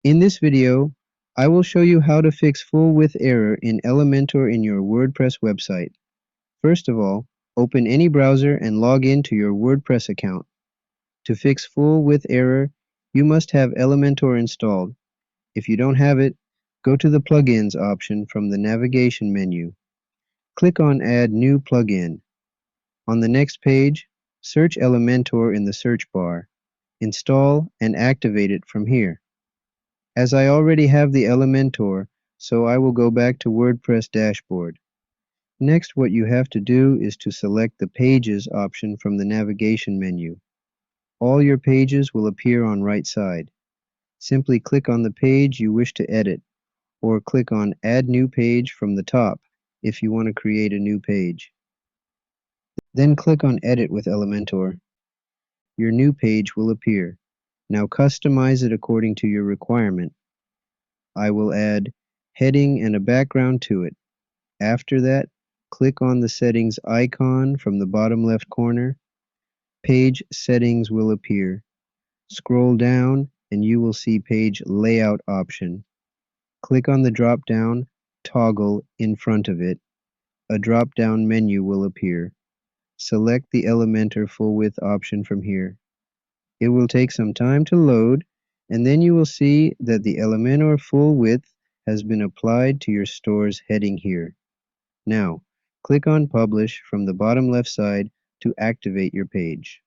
In this video, I will show you how to fix full width error in Elementor in your WordPress website. First of all, open any browser and log in to your WordPress account. To fix full width error, you must have Elementor installed. If you don't have it, go to the Plugins option from the navigation menu. Click on Add New Plugin. On the next page, search Elementor in the search bar. Install and activate it from here. As I already have the Elementor, so I will go back to WordPress dashboard. Next, what you have to do is to select the Pages option from the navigation menu. All your pages will appear on right side. Simply click on the page you wish to edit, or click on Add New Page from the top if you want to create a new page. Then click on Edit with Elementor. Your new page will appear. Now customize it according to your requirement. I will add heading and a background to it. After that, click on the settings icon from the bottom left corner. Page settings will appear. Scroll down and you will see page layout option. Click on the drop-down toggle in front of it. A drop-down menu will appear. Select the Elementor full width option from here. It will take some time to load, and then you will see that the Elementor full width has been applied to your store's heading here. Now, click on Publish from the bottom left side to activate your page.